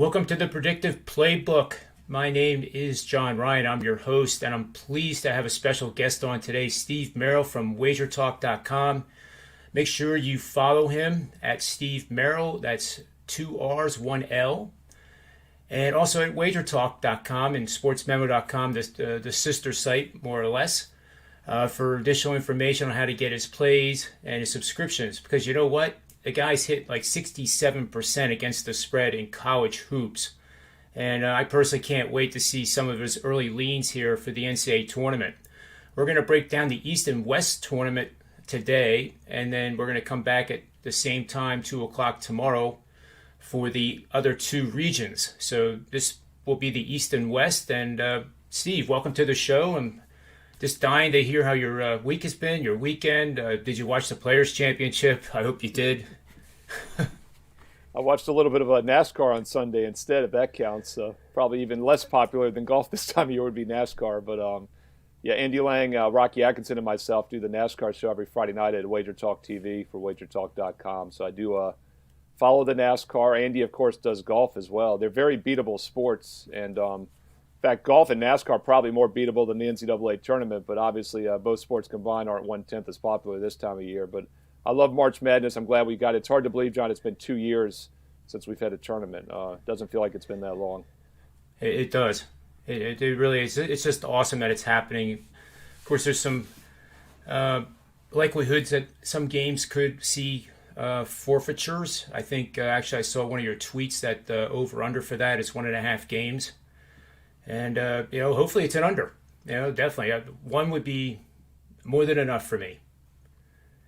Welcome to the Predictive Playbook. My name is John Ryan. I'm your host, and I'm pleased to have a special guest on today, Steve Merrill from WagerTalk.com. Make sure you follow him at Steve Merrill. That's two R's, one L. And also at WagerTalk.com and SportsMemo.com, the sister site, more or less, for additional information on how to get his plays and his subscriptions. Because you know what? The guy's hit like 67% against the spread in college hoops. And I personally can't wait to see some of his early leans here for the NCAA tournament. We're going to break down the East and West tournament today, and then we're going to come back at the same time, 2 o'clock tomorrow, for the other two regions. So this will be the East and West. And Steve, welcome to the show. I'm just dying to hear how your week has been, your weekend. Did you watch the Players' Championship? I hope you did. I watched a little bit of NASCAR on Sunday instead, if that counts. Probably even less popular than golf this time of year would be NASCAR. But yeah, Andy Lang, Rocky Atkinson, and myself do the NASCAR show every Friday night at Wager Talk TV for WagerTalk.com. So I do follow the NASCAR. Andy, of course, does golf as well. They're very beatable sports. And in fact, golf and NASCAR are probably more beatable than the NCAA tournament. But obviously, both sports combined aren't 1/10 as popular this time of year. But I love March Madness. I'm glad we got it. It's hard to believe, John, it's been 2 years since we've had a tournament. It doesn't feel like it's been that long. It does. It really is. It's just awesome that it's happening. Of course, there's some likelihoods that some games could see forfeitures. I think actually I saw one of your tweets that the over-under for that is 1.5 games. And, hopefully it's an under. Definitely. One would be more than enough for me.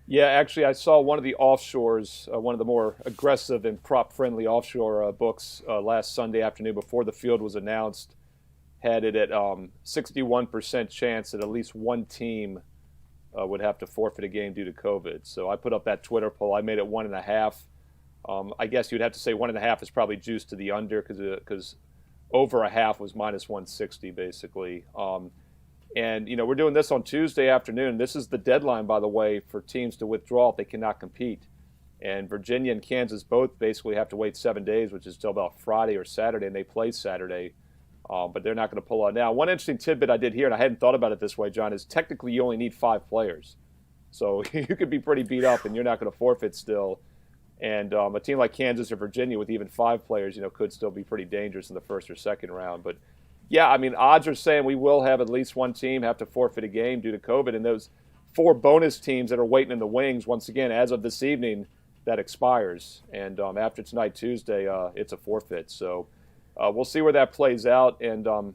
Yeah, actually, I saw one of the offshores, one of the more aggressive and prop-friendly offshore books last Sunday afternoon before the field was announced, had it at 61% chance that at least one team would have to forfeit a game due to COVID. So I put up that Twitter poll. I made it 1.5. I guess you'd have to say 1.5 is probably juiced to the under because over a half was minus 160, basically. And, we're doing this on Tuesday afternoon. This is the deadline, by the way, for teams to withdraw if they cannot compete. And Virginia and Kansas both basically have to wait 7 days, which is till about Friday or Saturday, and they play Saturday. But they're not going to pull out now. One interesting tidbit I did here, and I hadn't thought about it this way, John, is technically you only need 5 players. So you could be pretty beat up, and you're not going to forfeit still. And a team like Kansas or Virginia with even 5 players, could still be pretty dangerous in the first or second round. But yeah, I mean, odds are saying we will have at least one team have to forfeit a game due to COVID. And those 4 bonus teams that are waiting in the wings, once again, as of this evening, that expires. And after tonight, Tuesday, it's a forfeit. So we'll see where that plays out. And,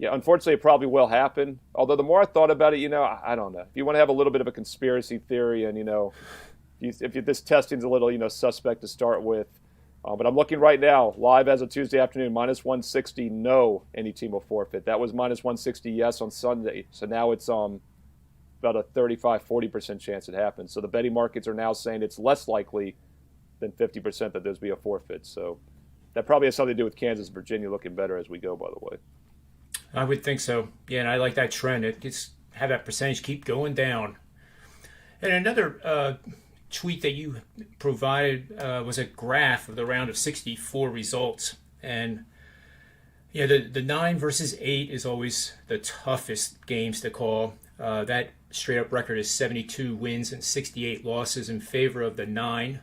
yeah, unfortunately, it probably will happen. Although the more I thought about it, I don't know. If you want to have a little bit of a conspiracy theory and, if this testing's a little, suspect to start with, but I'm looking right now, live as of Tuesday afternoon, minus 160, no, any team will forfeit. That was minus 160, yes, on Sunday. So now it's about a 35-40% chance it happens. So the betting markets are now saying it's less likely than 50% that there's be a forfeit. So that probably has something to do with Kansas and Virginia looking better as we go, by the way. I would think so. Yeah, and I like that trend. It gets have that percentage keep going down. And another tweet that you provided was a graph of the round of 64 results. And yeah, the 9 versus 8 is always the toughest games to call. That straight up record is 72 wins and 68 losses in favor of the 9.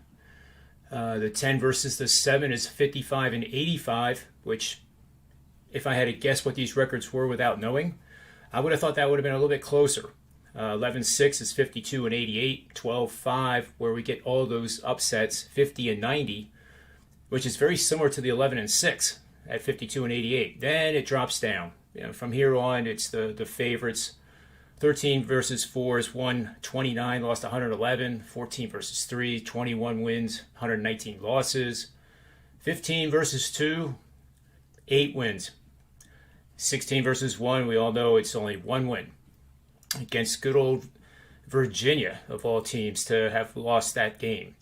The 10 versus the 7 is 55 and 85, which if I had to guess what these records were without knowing, I would have thought that would have been a little bit closer. 11-6 is 52 and 88, 12-5, where we get all those upsets, 50 and 90, which is very similar to the 11-6 at 52 and 88. Then it drops down. From here on, it's the favorites. 13 versus 4 is 129, lost 111. 14 versus 3, 21 wins, 119 losses. 15 versus 2, 8 wins. 16 versus 1, we all know it's only 1 win. Against good old Virginia, of all teams, to have lost that game.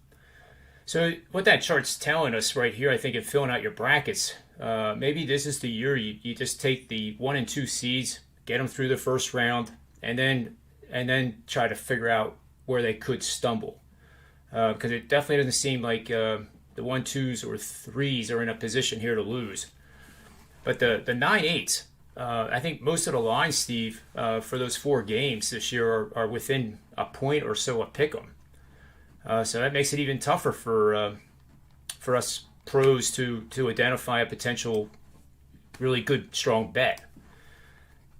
So what that chart's telling us right here, I think, in filling out your brackets, maybe this is the year you just take the 1 and 2 seeds, get them through the first round, and then try to figure out where they could stumble. Because it definitely doesn't seem like the 1-2s or 3s are in a position here to lose. But the 9-8s, I think most of the lines, Steve, for those 4 games this year are within a point or so a pick 'em. So that makes it even tougher for us pros to identify a potential really good, strong bet.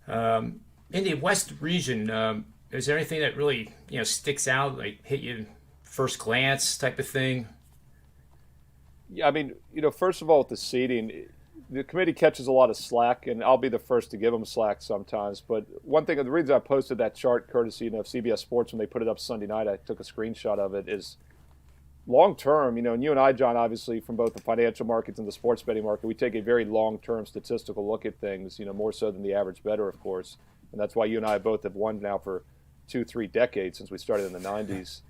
In the West region, is there anything that really sticks out, like hit you first glance type of thing? Yeah, I mean, first of all, with the seeding, the committee catches a lot of slack, and I'll be the first to give them slack sometimes. But one thing, the reason I posted that chart, courtesy of CBS Sports, when they put it up Sunday night, I took a screenshot of it, is long term, and you and I, John, obviously from both the financial markets and the sports betting market, we take a very long term statistical look at things, more so than the average bettor, of course. And that's why you and I both have won now for 2-3 decades since we started in the 90s.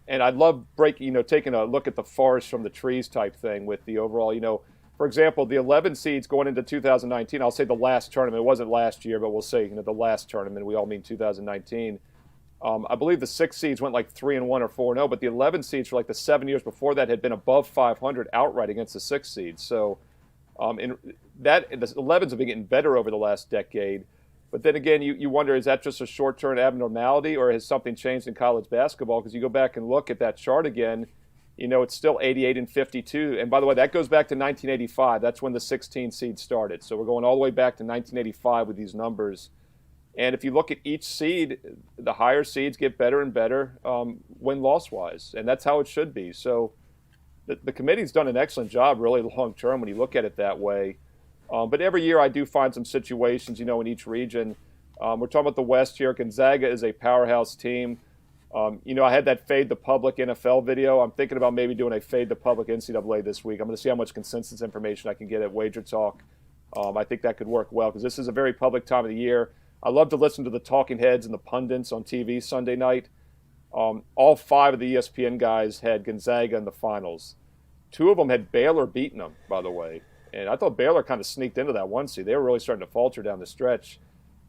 And I love taking a look at the forest from the trees type thing with the overall, for example, the 11 seeds going into 2019, I'll say the last tournament, it wasn't last year, but we'll say, the last tournament, we all mean 2019. I believe the 6 seeds went like 3-1 or 4-0, but the 11 seeds for like the 7 years before that had been above 500 outright against the 6 seeds. So the 11s have been getting better over the last decade. But then again, you wonder, is that just a short-term abnormality, or has something changed in college basketball? Because you go back and look at that chart again, it's still 88 and 52. And by the way, that goes back to 1985. That's when the 16 seeds started. So we're going all the way back to 1985 with these numbers. And if you look at each seed, the higher seeds get better and better win-loss-wise. And that's how it should be. So the committee's done an excellent job really long-term when you look at it that way. But every year I do find some situations, in each region. We're talking about the West here. Gonzaga is a powerhouse team. I had that Fade the Public NFL video. I'm thinking about maybe doing a Fade the Public NCAA this week. I'm going to see how much consensus information I can get at Wager Talk. I think that could work well because this is a very public time of the year. I love to listen to the talking heads and the pundits on TV Sunday night. All 5 of the ESPN guys had Gonzaga in the finals. 2 of them had Baylor beating them, by the way. And I thought Baylor kind of sneaked into that 1 seed. They were really starting to falter down the stretch.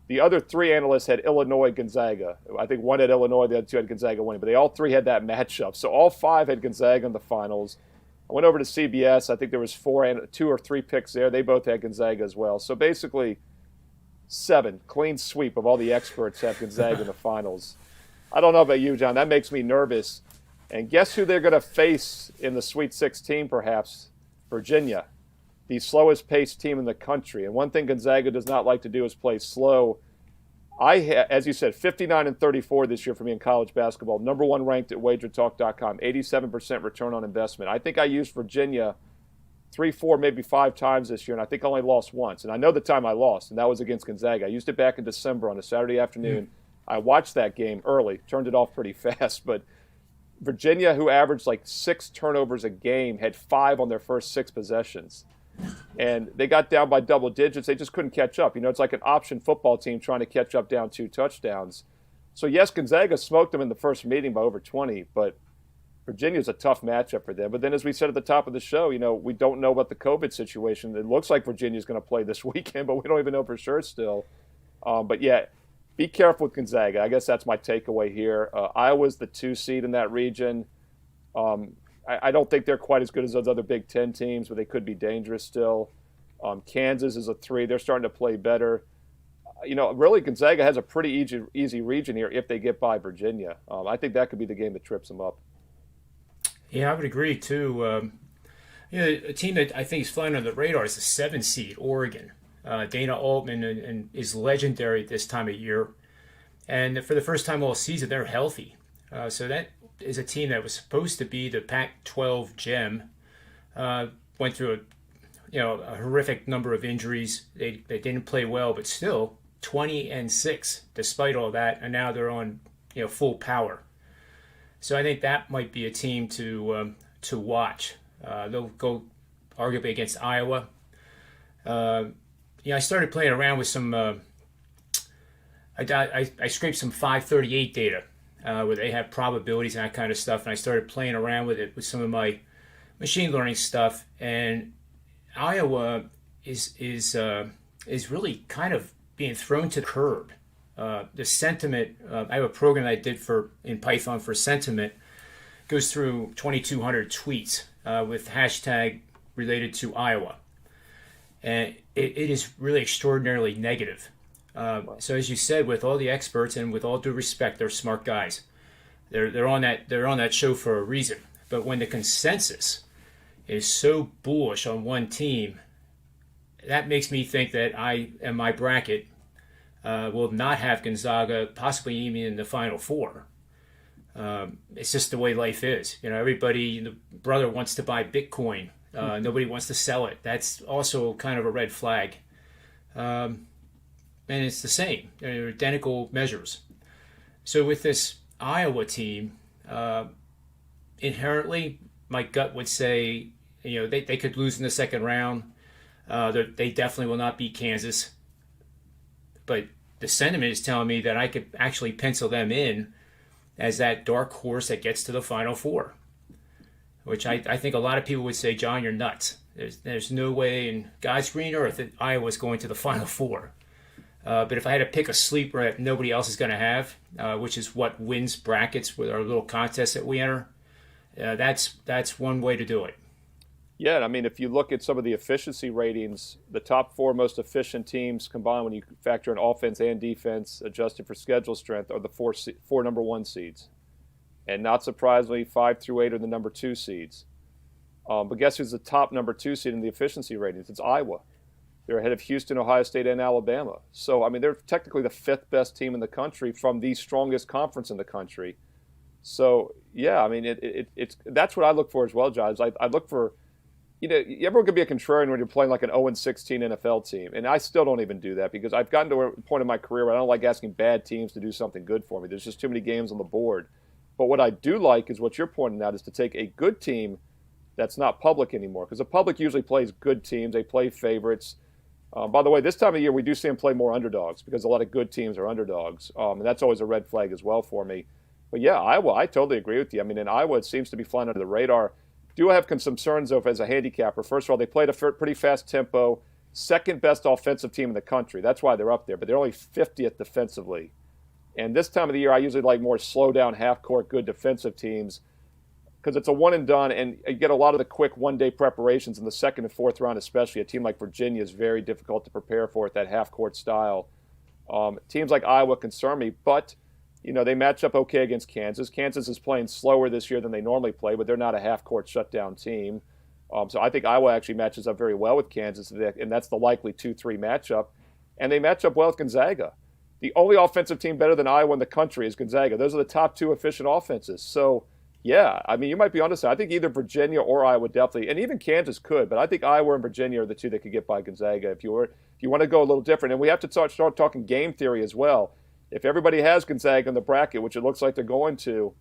The other 3 analysts had Illinois, Gonzaga. I think 1 had Illinois, the other 2 had Gonzaga winning. But they all 3 had that matchup. So all 5 had Gonzaga in the finals. I went over to CBS. I think there was 2 or 3 picks there. They both had Gonzaga as well. So basically 7, clean sweep of all the experts have Gonzaga in the finals. I don't know about you, John. That makes me nervous. And guess who they're going to face in the Sweet 16, perhaps? Virginia, the slowest paced team in the country. And one thing Gonzaga does not like to do is play slow. As you said, 59 and 34 this year for me in college basketball. Number 1 ranked at wagertalk.com, 87% return on investment. I think I used Virginia 3, 4, maybe 5 times this year, and I think I only lost once. And I know the time I lost, and that was against Gonzaga. I used it back in December on a Saturday afternoon. I watched that game early, turned it off pretty fast. But Virginia, who averaged like 6 turnovers a game, had 5 on their first 6 possessions. And they got down by double digits. They just couldn't catch up. It's like an option football team trying to catch up down 2 touchdowns. So, yes, Gonzaga smoked them in the first meeting by over 20, but Virginia's a tough matchup for them. But then, as we said at the top of the show, we don't know about the COVID situation. It looks like Virginia's going to play this weekend, but we don't even know for sure still. But, yeah, be careful with Gonzaga. I guess that's my takeaway here. Iowa's the 2 seed in that region. I don't think they're quite as good as those other Big Ten teams, but they could be dangerous still. Kansas is a 3. They're starting to play better. Really, Gonzaga has a pretty easy region here if they get by Virginia. I think that could be the game that trips them up. Yeah, I would agree, too. A team that I think is flying under the radar is the 7 seed, Oregon. Dana Altman and is legendary this time of year. And for the first time all season, they're healthy. So that is a team that was supposed to be the Pac-12 gem. Went through a horrific number of injuries. They didn't play well, but still 20-6 despite all that, and now they're on full power. So I think that might be a team to watch. They'll go arguably against Iowa. I started playing around with some. I scraped some 538 data. Where they have probabilities and that kind of stuff, and I started playing around with it with some of my machine learning stuff. And Iowa is really kind of being thrown to the curb. The sentiment. I have a program I did in Python for sentiment. Goes through 2,200 tweets with hashtag related to Iowa. And it is really extraordinarily negative. So as you said, with all the experts and with all due respect, they're smart guys. They're on that show for a reason. But when the consensus is so bullish on one team, that makes me think that I and my bracket will not have Gonzaga possibly even in the Final Four. It's just the way life is. Everybody, the brother wants to buy Bitcoin. Nobody wants to sell it. That's also kind of a red flag. And it's the same. They're identical measures. So with this Iowa team, inherently, my gut would say, they could lose in the second round. They definitely will not beat Kansas. But the sentiment is telling me that I could actually pencil them in as that dark horse that gets to the Final Four, which I think a lot of people would say, John, you're nuts. There's no way in God's green earth that Iowa's going to the Final Four. But if I had to pick a sleeper that nobody else is going to have, which is what wins brackets with our little contest that we enter, that's one way to do it. Yeah, and I mean, if you look at some of the efficiency ratings, the top 4 most efficient teams combined, when you factor in offense and defense, adjusted for schedule strength, are the four number 1 seeds. And not surprisingly, 5 through 8 are the number 2 seeds. But guess who's the top number 2 seed in the efficiency ratings? It's Iowa. They're ahead of Houston, Ohio State, and Alabama. So, I mean, they're technically the 5th best team in the country from the strongest conference in the country. So, yeah, I mean, it's that's what I look for as well, John. I look for, everyone can be a contrarian when you're playing like an 0-16 NFL team. And I still don't even do that because I've gotten to a point in my career where I don't like asking bad teams to do something good for me. There's just too many games on the board. But what I do like is what you're pointing out, is to take a good team that's not public anymore. Because the public usually plays good teams. They play favorites. By the way, this time of year, we do see them play more underdogs because a lot of good teams are underdogs. And that's always a red flag as well for me. But yeah, Iowa, I totally agree with you. I mean, in Iowa, it seems to be flying under the radar. Do have concerns, though, as a handicapper. First of all, they played a pretty fast tempo, second best offensive team in the country. That's why they're up there. But they're only 50th defensively. And this time of the year, I usually like more slow-down, half-court, good defensive teams because it's a one-and-done, and you get a lot of the quick one-day preparations in the second and fourth round, especially. A team like Virginia is very difficult to prepare for at that half-court style. Teams like Iowa concern me, but they match up okay against Kansas. Kansas is playing slower this year than they normally play, but they're not a half-court shutdown team. So I think Iowa actually matches up very well with Kansas, and that's the likely 2-3 matchup. And they match up well with Gonzaga. The only offensive team better than Iowa in the country is Gonzaga. Those are the top 2 efficient offenses. So, yeah, I mean, you might be onto something. I think either Virginia or Iowa definitely, and even Kansas could, but I think Iowa and Virginia are the 2 that could get by Gonzaga if you want to go a little different. And we have to start talking game theory as well. If everybody has Gonzaga in the bracket, which it looks like they're going to,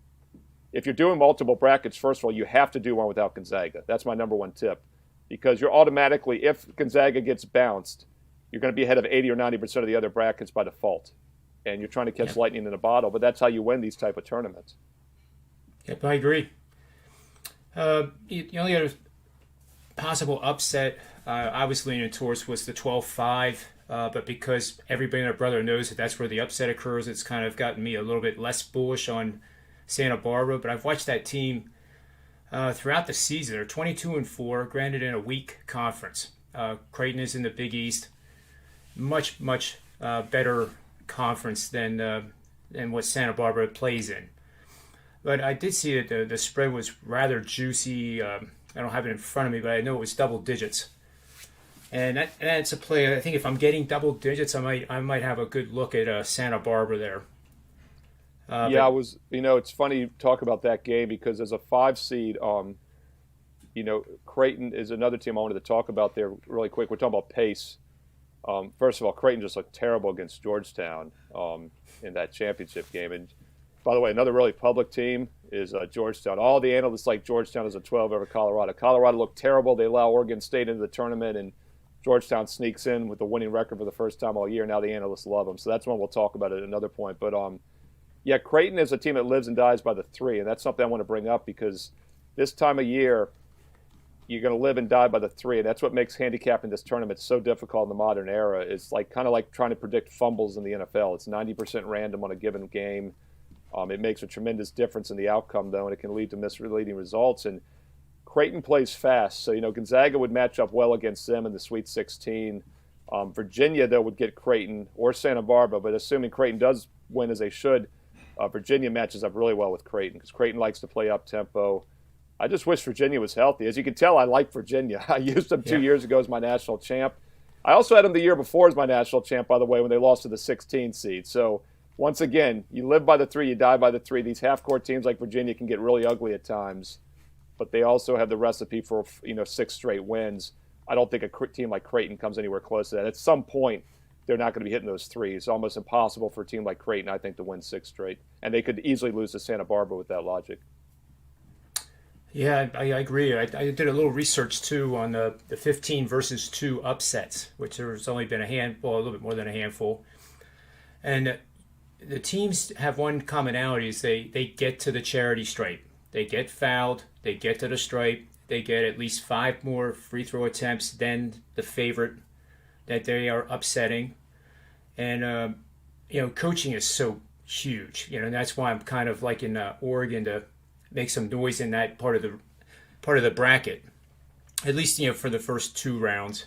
if you're doing multiple brackets, first of all, you have to do one without Gonzaga. That's my number 1 tip. Because you're automatically, if Gonzaga gets bounced, you're going to be ahead of 80 or 90% of the other brackets by default. And you're trying to catch lightning in a bottle, but that's how you win these type of tournaments. Yep, I agree. The only other possible upset I was leaning towards was the 12-5, but because everybody and their brother knows that that's where the upset occurs, it's kind of gotten me a little bit less bullish on Santa Barbara. But I've watched that team throughout the season. They're 22-4, granted in a weak conference. Creighton is in the Big East. Much better conference than what Santa Barbara plays in. But I did see that the spread was rather juicy. I don't have it in front of me, but I know it was double digits. And that's a play. I think if I'm getting double digits, I might have a good look at Santa Barbara there. I was. It's funny you talk about that game because as a 5 seed, Creighton is another team I wanted to talk about there really quick. We're talking about pace. First of all, Creighton just looked terrible against Georgetown in that championship game. And by the way, another really public team is Georgetown. All the analysts like Georgetown as a 12 over Colorado. Colorado looked terrible. They allow Oregon State into the tournament, and Georgetown sneaks in with a winning record for the first time all year. Now the analysts love them. So that's one we'll talk about at another point. But, Creighton is a team that lives and dies by the 3, and that's something I want to bring up because this time of year, you're going to live and die by the 3, and that's what makes handicapping this tournament so difficult in the modern era. It's kind of like trying to predict fumbles in the NFL. It's 90% random on a given game. It makes a tremendous difference in the outcome, though, and it can lead to misleading results. And Creighton plays fast, so Gonzaga would match up well against them in the Sweet 16. Virginia, though, would get Creighton or Santa Barbara, but assuming Creighton does win as they should, Virginia matches up really well with Creighton because Creighton likes to play up tempo. I just wish Virginia was healthy. As you can tell, I like Virginia. I used them 2 years ago as my national champ. I also had them the year before as my national champ, by the way, when they lost to the 16 seed. So once again, you live by the three, you die by the three. These half-court teams like Virginia can get really ugly at times, but they also have the recipe for 6 straight wins. I don't think a team like Creighton comes anywhere close to that. At some point, they're not going to be hitting those threes. It's almost impossible for a team like Creighton, I think, to win 6 straight. And they could easily lose to Santa Barbara with that logic. Yeah, I agree. I did a little research, too, on the 15 versus 2 upsets, which there's only been a little bit more than a handful. And the teams have one commonality is they get to the charity stripe. They get fouled. They get to the stripe. They get at least 5 more free throw attempts than the favorite that they are upsetting. And, coaching is so huge. And that's why I'm kind of like in Oregon to make some noise in that part of the bracket, at least for the first 2 rounds.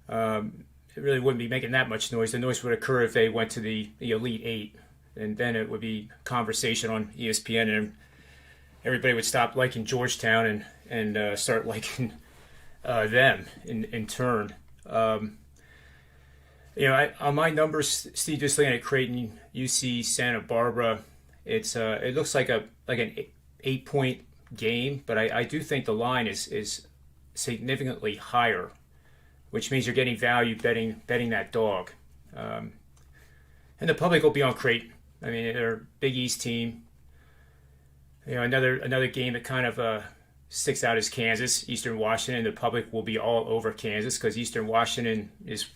It really wouldn't be making that much noise. The noise would occur if they went to the Elite 8, and then it would be conversation on ESPN, and everybody would stop liking Georgetown and start liking them in turn. On my numbers, Steve, just looking at Creighton, UC, Santa Barbara, it looks like an 8-point game, but I do think the line is significantly higher, which means you're getting value betting that dog. And the public will be on Creighton. I mean, they're a Big East team. Another game that kind of sticks out is Kansas, Eastern Washington. The public will be all over Kansas because Eastern Washington is,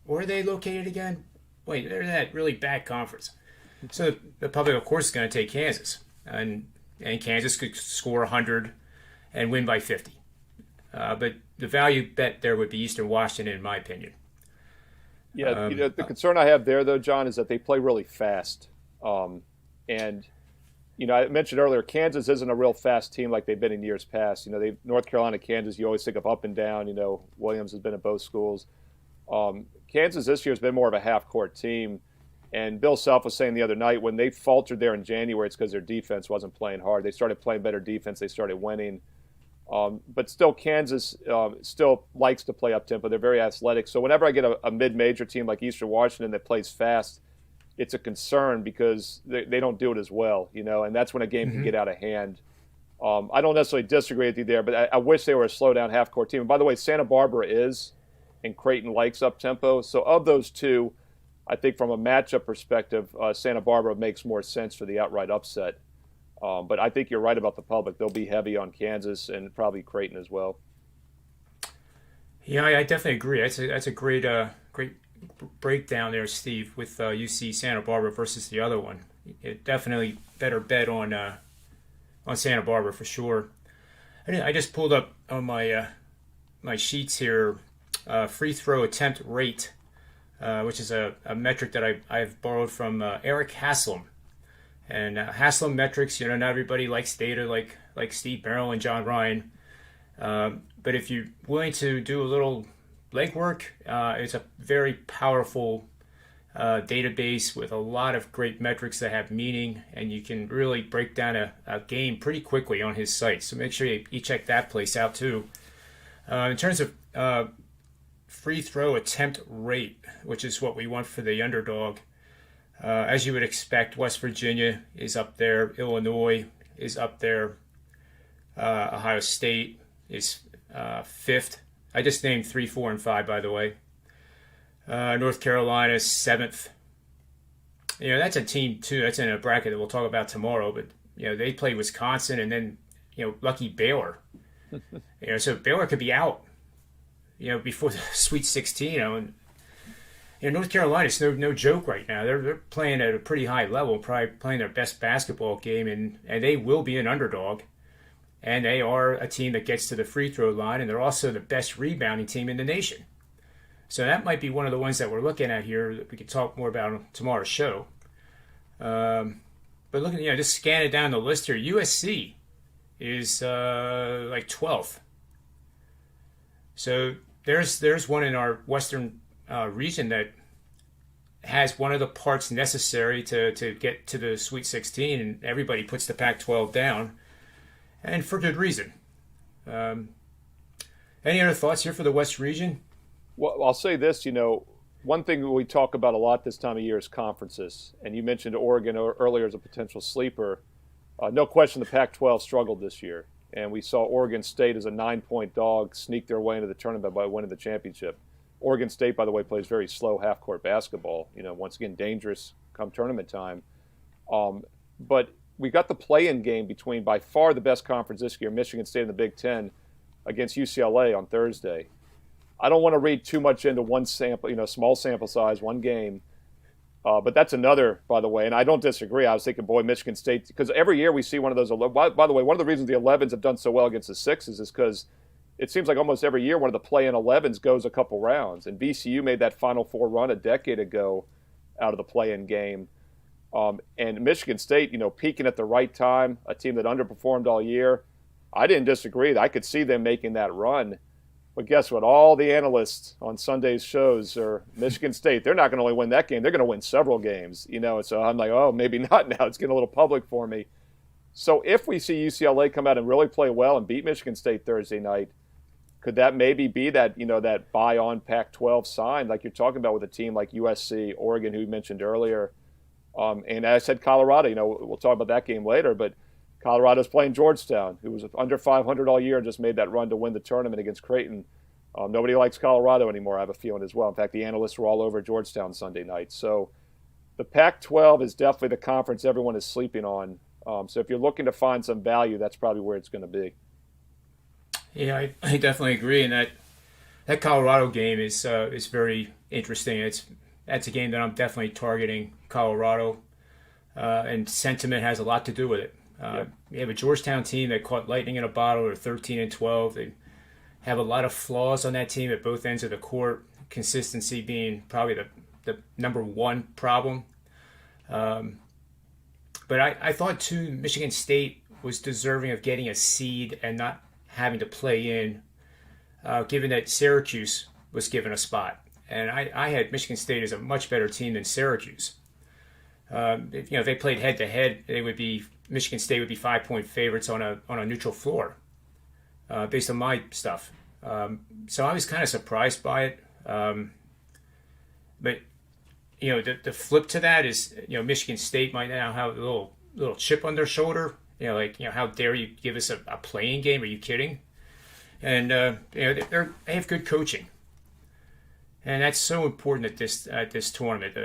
where are they located again? Wait, they're in that really bad conference. So the public, of course, is going to take Kansas. And Kansas could score 100 and win by 50. But the value bet there would be Eastern Washington, in my opinion. Yeah, the concern I have there, though, John, is that they play really fast. And I mentioned earlier, Kansas isn't a real fast team like they've been in years past. North Carolina, Kansas, you always think of up and down. Williams has been at both schools. Kansas this year has been more of a half-court team. And Bill Self was saying the other night when they faltered there in January, it's because their defense wasn't playing hard. They started playing better defense. They started winning. But still, Kansas still likes to play up-tempo. They're very athletic. So whenever I get a mid-major team like Eastern Washington that plays fast, it's a concern because they don't do it as well, and that's when a game can get out of hand. I don't necessarily disagree with you there, but I wish they were a slow-down half-court team. And by the way, Santa Barbara is, and Creighton likes up-tempo. So of those two, I think from a matchup perspective, Santa Barbara makes more sense for the outright upset. But I think you're right about the public. They'll be heavy on Kansas and probably Creighton as well. Yeah, I definitely agree. That's a great breakdown there, Steve, with UC Santa Barbara versus the other one. It definitely better bet on Santa Barbara for sure. I just pulled up on my sheets here free throw attempt rate, which is a metric that I've borrowed from Eric Haslam. And Haslam metrics, not everybody likes data like Steve Merrill and John Ryan. But if you're willing to do a little legwork, it's a very powerful database with a lot of great metrics that have meaning, and you can really break down a game pretty quickly on his site. So make sure you check that place out too. In terms of free throw attempt rate, which is what we want for the underdog, as you would expect, West Virginia is up there, Illinois is up there, Ohio State is 5th. I just named 3, 4, and 5, by the way. North Carolina is 7th. That's a team too. That's in a bracket that we'll talk about tomorrow. But they play Wisconsin and then lucky Baylor. So Baylor could be out. Before the Sweet 16. And North Carolina's no joke right now. They're playing at a pretty high level, probably playing their best basketball game, and they will be an underdog. And they are a team that gets to the free throw line, and they're also the best rebounding team in the nation. So that might be one of the ones that we're looking at here that we could talk more about on tomorrow's show. But looking, just scanning down the list here, USC is like 12th. So there's one in our Western region that has one of the parts necessary to get to the Sweet 16, and everybody puts the Pac-12 down, and for good reason. Any other thoughts here for the West region? Well, I'll say this, one thing we talk about a lot this time of year is conferences. And you mentioned Oregon earlier as a potential sleeper. No question the Pac-12 struggled this year. And we saw Oregon State as a 9-point dog sneak their way into the tournament by winning the championship. Oregon State, by the way, plays very slow half-court basketball. Once again, dangerous come tournament time. But we got the play-in game between by far the best conference this year, Michigan State in the Big Ten, against UCLA on Thursday. I don't want to read too much into one sample, small sample size, one game. But that's another, by the way, and I don't disagree. I was thinking, boy, Michigan State, because every year we see one of those. By the way, one of the reasons the 11s have done so well against the 6s is because it seems like almost every year one of the play-in 11s goes a couple rounds. And VCU made that Final Four run a decade ago out of the play-in game. And Michigan State, peaking at the right time, a team that underperformed all year. I didn't disagree. I could see them making that run. But guess what? All the analysts on Sunday's shows are Michigan State. They're not going to only win that game. They're going to win several games. So I'm like, oh, maybe not now. It's getting a little public for me. So if we see UCLA come out and really play well and beat Michigan State Thursday night, could that maybe be that, that buy on Pac-12 sign like you're talking about with a team like USC, Oregon, who you mentioned earlier? And as I said, Colorado, we'll talk about that game later, but Colorado's playing Georgetown, who was under 500 all year and just made that run to win the tournament against Creighton. Nobody likes Colorado anymore, I have a feeling as well. In fact, the analysts were all over Georgetown Sunday night. So the Pac-12 is definitely the conference everyone is sleeping on. So if you're looking to find some value, that's probably where it's going to be. Yeah, I definitely agree. And that Colorado game is very interesting. That's a game that I'm definitely targeting Colorado, and sentiment has a lot to do with it. You have a Georgetown team that caught lightning in a bottle. They're 13-12. They have a lot of flaws on that team at both ends of the court. Consistency being probably the number one problem. But I thought too, Michigan State was deserving of getting a seed and not having to play in, given that Syracuse was given a spot. And I had Michigan State as a much better team than Syracuse. If they played head to head, Michigan State would be 5-point favorites on a neutral floor, based on my stuff. So I was kind of surprised by it. But the flip to that is Michigan State might now have a little chip on their shoulder. How dare you give us a playing game? Are you kidding? And they have good coaching, and that's so important at this tournament.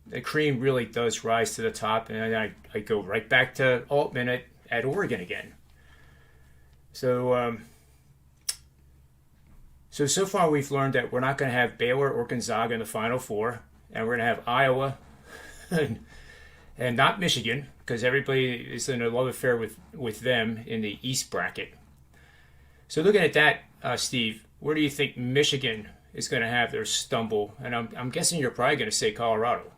The cream really does rise to the top, and I go right back to Altman at Oregon again. So so far we've learned that we're not going to have Baylor or Gonzaga in the Final Four, and we're going to have Iowa and not Michigan, because everybody is in a love affair with them in the East bracket. So looking at that, Steve, where do you think Michigan is going to have their stumble? And I'm guessing you're probably going to say Colorado.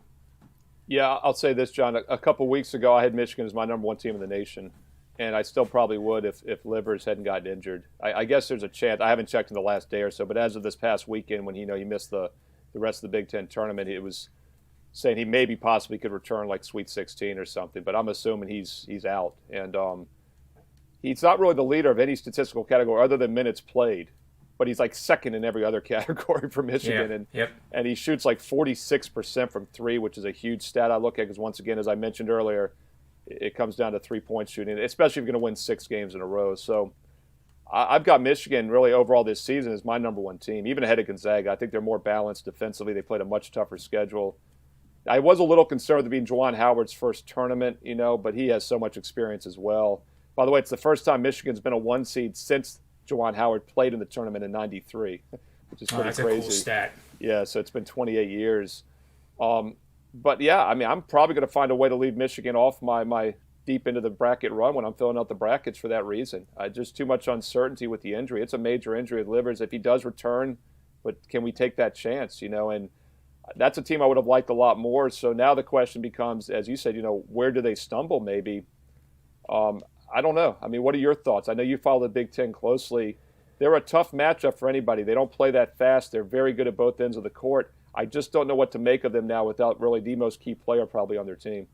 Yeah, I'll say this, John. A couple weeks ago, I had Michigan as my number one team in the nation, and I still probably would if Livers hadn't gotten injured. I guess there's a chance. I haven't checked in the last day or so, but as of this past weekend, when he missed the rest of the Big Ten tournament, it was saying he maybe possibly could return like Sweet 16 or something. But I'm assuming he's out, and he's not really the leader of any statistical category other than minutes played. But he's like second in every other category for Michigan. And he shoots like 46% from three, which is a huge stat I look at because, once again, as I mentioned earlier, it comes down to three-point shooting, especially if you're going to win 6 games in a row. So I've got Michigan really overall this season as my number one team, even ahead of Gonzaga. I think they're more balanced defensively. They played a much tougher schedule. I was a little concerned with it being Juwan Howard's first tournament, but he has so much experience as well. By the way, it's the first time Michigan's been a 1 seed since Juwan Howard played in the tournament in '93, which is pretty that's crazy. A cool stat. Yeah, so it's been 28 years. But yeah, I mean, I'm probably going to find a way to leave Michigan off my deep into the bracket run when I'm filling out the brackets for that reason. Just too much uncertainty with the injury. It's a major injury with Livers. If he does return, but can we take that chance? And that's a team I would have liked a lot more. So now the question becomes, as you said, where do they stumble maybe? I don't know. I mean, what are your thoughts? I know you follow the Big Ten closely. They're a tough matchup for anybody. They don't play that fast. They're very good at both ends of the court. I just don't know what to make of them now without really the most key player probably on their team.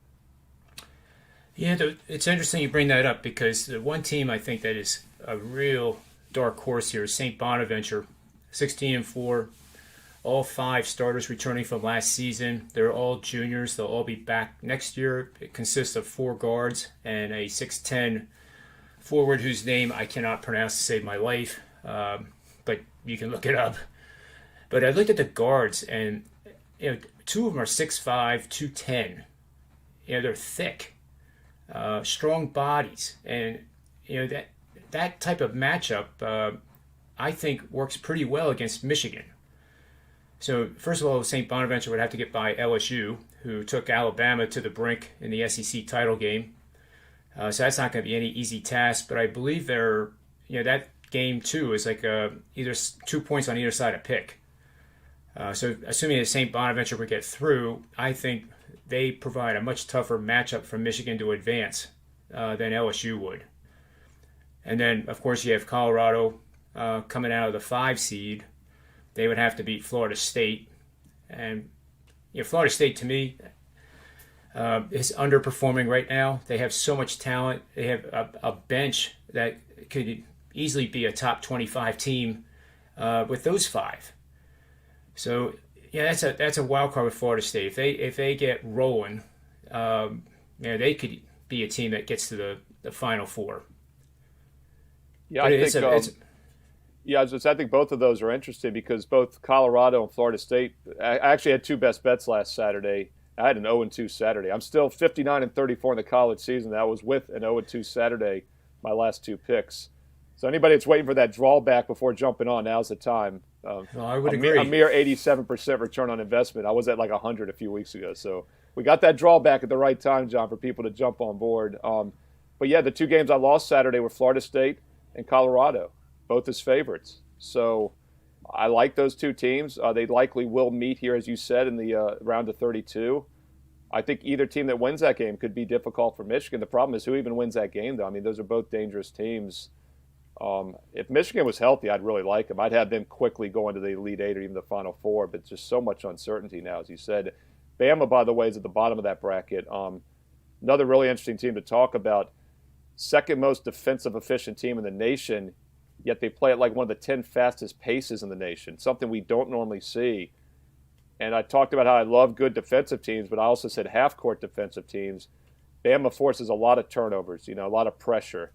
Yeah, it's interesting you bring that up because the one team I think that is a real dark horse here is St. Bonaventure, 16-4, all 5 starters returning from last season. They're all juniors. They'll all be back next year. It consists of 4 guards and a 6'10" forward whose name I cannot pronounce to save my life, but you can look it up. But I looked at the guards, and 2 of them are 6'5", 210. They're thick, strong bodies, and that type of matchup I think works pretty well against Michigan. So first of all, St. Bonaventure would have to get by LSU, who took Alabama to the brink in the SEC title game. So that's not going to be any easy task. But I believe that game too is like either 2 points on either side of pick. So assuming that St. Bonaventure would get through, I think they provide a much tougher matchup for Michigan to advance than LSU would. And then, of course, you have Colorado coming out of the 5 seed. They would have to beat Florida State. And Florida State, to me, is underperforming right now. They have so much talent. They have a bench that could easily be a top 25 team with those 5. So that's a wild card with Florida State. If they get rolling, they could be a team that gets to the Final Four. Yeah, I think both of those are interesting because both Colorado and Florida State. I actually had 2 best bets last Saturday. I had an 0-2 Saturday. I'm still 59-34 in the college season. That was with an 0-2 Saturday, my last 2 picks. So anybody that's waiting for that drawback before jumping on, now's the time. I would agree. A mere 87% return on investment. I was at like 100 a few weeks ago. So we got that drawback at the right time, John, for people to jump on board. But yeah, the 2 games I lost Saturday were Florida State and Colorado, both as favorites. So I like those 2 teams. They likely will meet here, as you said, in the round of 32. I think either team that wins that game could be difficult for Michigan. The problem is who even wins that game, though. I mean, those are both dangerous teams. If Michigan was healthy, I'd really like them. I'd have them quickly go into the Elite 8 or even the Final Four, but just so much uncertainty now, as you said. Bama, by the way, is at the bottom of that bracket. Another really interesting team to talk about. Second most defensive efficient team in the nation, yet they play at like one of the 10 fastest paces in the nation, something we don't normally see. And I talked about how I love good defensive teams, but I also said half-court defensive teams. Bama forces a lot of turnovers, a lot of pressure,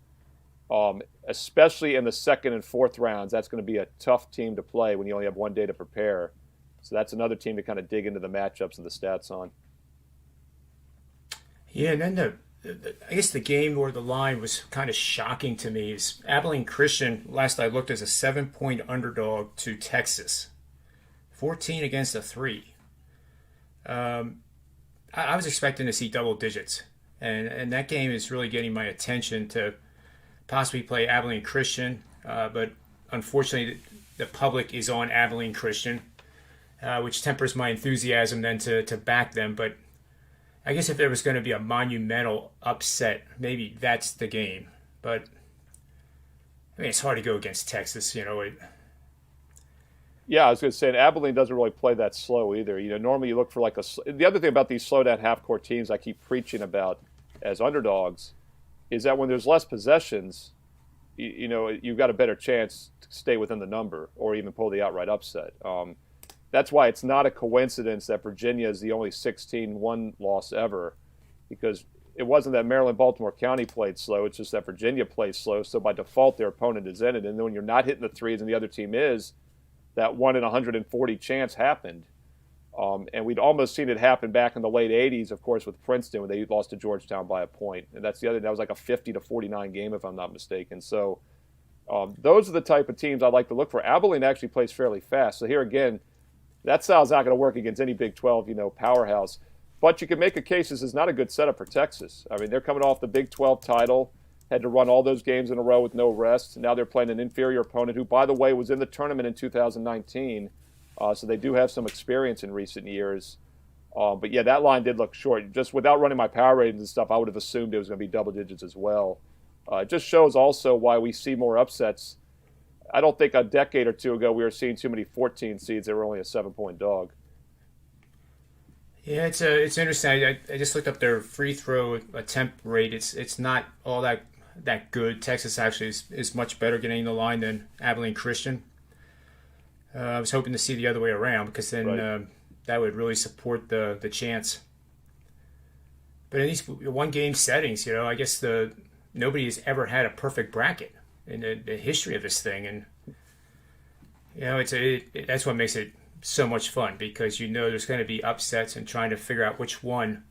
especially in the second and fourth rounds. That's going to be a tough team to play when you only have 1 day to prepare. So that's another team to kind of dig into the matchups and the stats on. Yeah, and then I guess the game where the line was kind of shocking to me is Abilene Christian, last I looked, as a 7-point underdog to Texas. 14 against a 3. I was expecting to see double digits. And that game is really getting my attention to possibly play Abilene Christian. But unfortunately, the public is on Abilene Christian, which tempers my enthusiasm then to back them. But I guess if there was going to be a monumental upset, maybe that's the game. But I mean, it's hard to go against Texas, Yeah, I was going to say, and Abilene doesn't really play that slow either. Normally you look for the other thing about these slow down half-court teams I keep preaching about as underdogs is that when there's less possessions, you've got a better chance to stay within the number or even pull the outright upset. That's why it's not a coincidence that Virginia is the only 16-1 loss ever, because it wasn't that Maryland-Baltimore County played slow. It's just that Virginia plays slow, so by default their opponent is in it. And then when you're not hitting the threes and the other team is, that 1 in 140 chance happened. And we'd almost seen it happen back in the late 80s, of course, with Princeton, when they lost to Georgetown by a point. And that was like a 50-49 game, if I'm not mistaken. So those are the type of teams I like to look for. Abilene actually plays fairly fast. So here again, that style's not going to work against any Big 12, powerhouse. But you can make a case this is not a good setup for Texas. I mean, they're coming off the Big 12 title, had to run all those games in a row with no rest. Now they're playing an inferior opponent who, by the way, was in the tournament in 2019. So they do have some experience in recent years. But yeah, that line did look short. Just without running my power ratings and stuff, I would have assumed it was going to be double digits as well. It just shows also why we see more upsets. I don't think a decade or two ago we were seeing too many 14 seeds that were only a 7-point dog. Yeah, it's interesting. I just looked up their free throw attempt rate. It's not all that good. Texas actually is much better getting the line than Abilene Christian. I was hoping to see the other way around because then Right. that would really support the chance. But in these one game settings, I guess nobody has ever had a perfect bracket in the history of this thing, and that's what makes it so much fun because there's going to be upsets and trying to figure out which one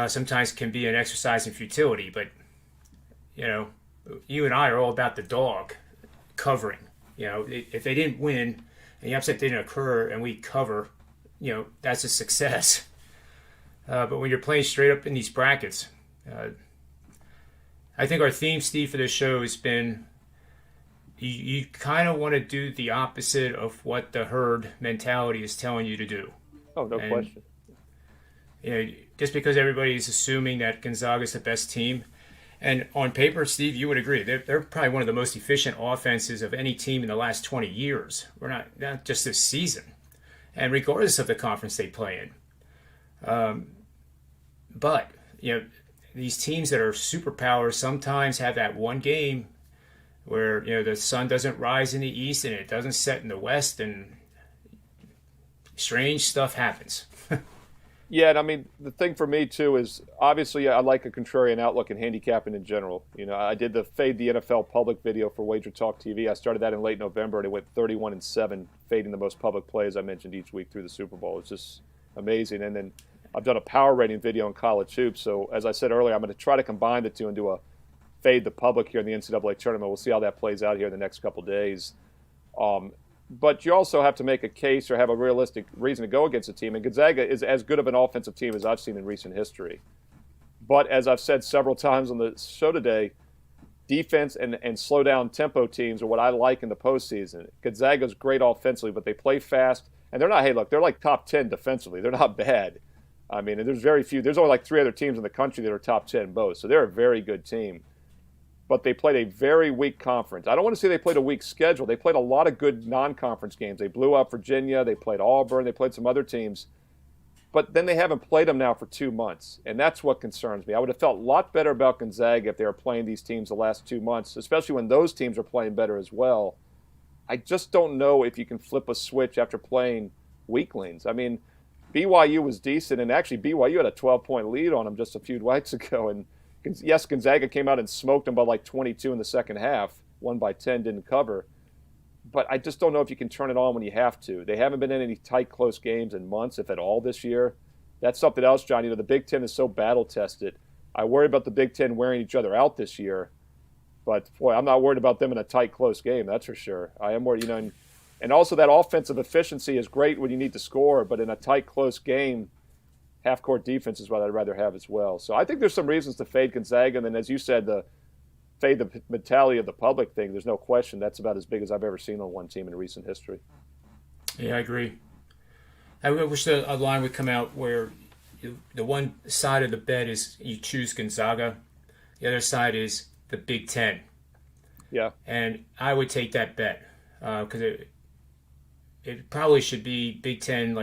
sometimes can be an exercise in futility. But you and I are all about the dog covering. If they didn't win and the upset didn't occur and we cover, that's a success. But when you're playing straight up in these brackets, I think our theme, Steve, for this show has been you kind of want to do the opposite of what the herd mentality is telling you to do. Oh, no question. Just because everybody's assuming that Gonzaga is the best team, and on paper, Steve, you would agree they're probably one of the most efficient offenses of any team in the last 20 years. We're not just this season, and regardless of the conference they play in. But these teams that are superpowers sometimes have that one game where the sun doesn't rise in the east and it doesn't set in the west, and strange stuff happens. Yeah, and I mean, the thing for me, too, is obviously I like a contrarian outlook in handicapping in general. I did the Fade the NFL public video for Wager Talk TV. I started that in late November, and it went 31-7, fading the most public plays I mentioned each week through the Super Bowl. It's just amazing. And then I've done a power rating video on college hoops. So as I said earlier, I'm going to try to combine the two and do a Fade the public here in the NCAA tournament. We'll see how that plays out here in the next couple of days. But you also have to make a case or have a realistic reason to go against a team. And Gonzaga is as good of an offensive team as I've seen in recent history. But as I've said several times on the show today, defense and slow down tempo teams are what I like in the postseason. Gonzaga's great offensively, but they play fast. And they're like top 10 defensively. They're not bad. I mean, there's only like 3 other teams in the country that are top 10 both. So they're a very good team. But they played a very weak conference. I don't want to say they played a weak schedule. They played a lot of good non-conference games. They blew up Virginia. They played Auburn. They played some other teams. But then they haven't played them now for 2 months. And that's what concerns me. I would have felt a lot better about Gonzaga if they were playing these teams the last 2 months, especially when those teams are playing better as well. I just don't know if you can flip a switch after playing weaklings. I mean, BYU was decent, and actually BYU had a 12-point lead on them just a few nights ago. And yes, Gonzaga came out and smoked them by like 22 in the second half, won by 10, didn't cover. But I just don't know if you can turn it on when you have to. They haven't been in any tight, close games in months, if at all, this year. That's something else, John. The Big Ten is so battle-tested. I worry about the Big Ten wearing each other out this year. But, boy, I'm not worried about them in a tight, close game, that's for sure. I am worried, and also that offensive efficiency is great when you need to score, but in a tight, close game, half-court defense is what I'd rather have as well. So I think there's some reasons to fade Gonzaga. And then, as you said, fade the mentality of the public thing, there's no question that's about as big as I've ever seen on one team in recent history. Yeah, I agree. I wish a line would come out where the one side of the bet is you choose Gonzaga. The other side is the Big Ten. Yeah. And I would take that bet because it probably should be Big Ten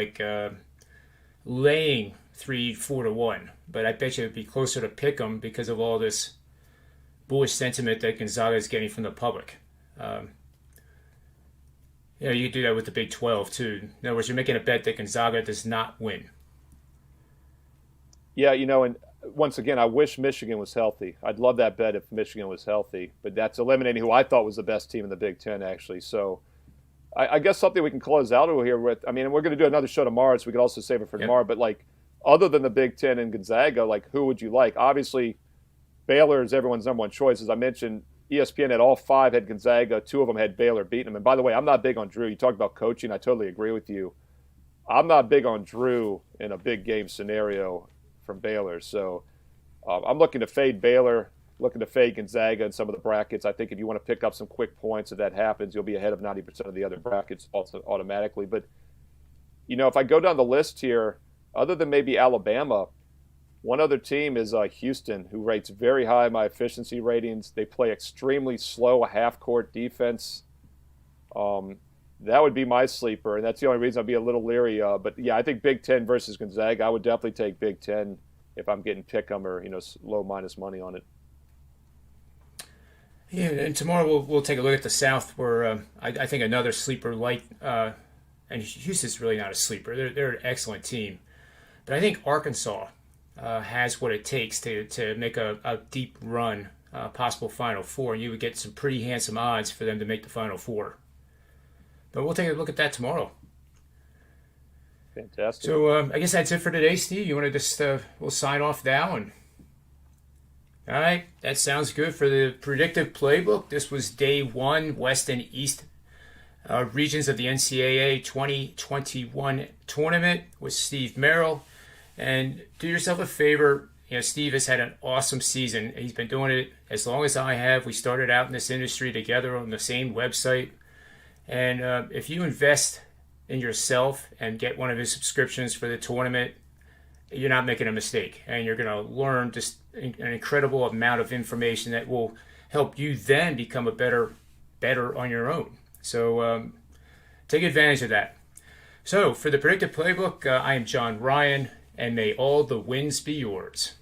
laying 3-4 to 1, but I bet you it'd be closer to pick 'em because of all this bullish sentiment that Gonzaga is getting from the public. You could do that with the Big 12 too. In other words, you're making a bet that Gonzaga does not win. Yeah, and once again, I wish Michigan was healthy. I'd love that bet if Michigan was healthy, but that's eliminating who I thought was the best team in the Big Ten, actually. So I guess something we can close out here with, I mean, we're going to do another show tomorrow, so we could also save it for tomorrow, but other than the Big Ten and Gonzaga, who would you like? Obviously, Baylor is everyone's number one choice. As I mentioned, ESPN had all 5 had Gonzaga. 2 of them had Baylor beating them. And by the way, I'm not big on Drew. You talked about coaching. I totally agree with you. I'm not big on Drew in a big game scenario from Baylor. So I'm looking to fade Baylor, looking to fade Gonzaga in some of the brackets. I think if you want to pick up some quick points, if that happens, you'll be ahead of 90% of the other brackets also automatically. But, if I go down the list here, other than maybe Alabama, One other team is Houston, who rates very high in my efficiency ratings. They play extremely slow half-court defense. Um, that would be my sleeper, and that's the only reason I'd be a little leery. But yeah, I think Big Ten versus Gonzaga. I would definitely take Big Ten if I'm getting pick 'em or low minus money on it. Yeah, and tomorrow we'll take a look at the South, where I think another sleeper like, and Houston's really not a sleeper. They're an excellent team, but I think Arkansas has what it takes to make a deep run, possible Final Four, and you would get some pretty handsome odds for them to make the Final Four. But we'll take a look at that tomorrow. Fantastic. So I guess that's it for today, Steve. You want to just we'll sign off now, and all right, that sounds good for the Predictive Playbook. This was day one, West and East regions of the NCAA 2021 tournament with Steve Merrill. And do yourself a favor. Steve has had an awesome season. He's been doing it as long as I have. We started out in this industry together on the same website. And if you invest in yourself and get one of his subscriptions for the tournament, you're not making a mistake. And you're going to learn just an incredible amount of information that will help you then become a better on your own. So take advantage of that. So for the Predictive Playbook, I am John Ryan, and may all the wins be yours.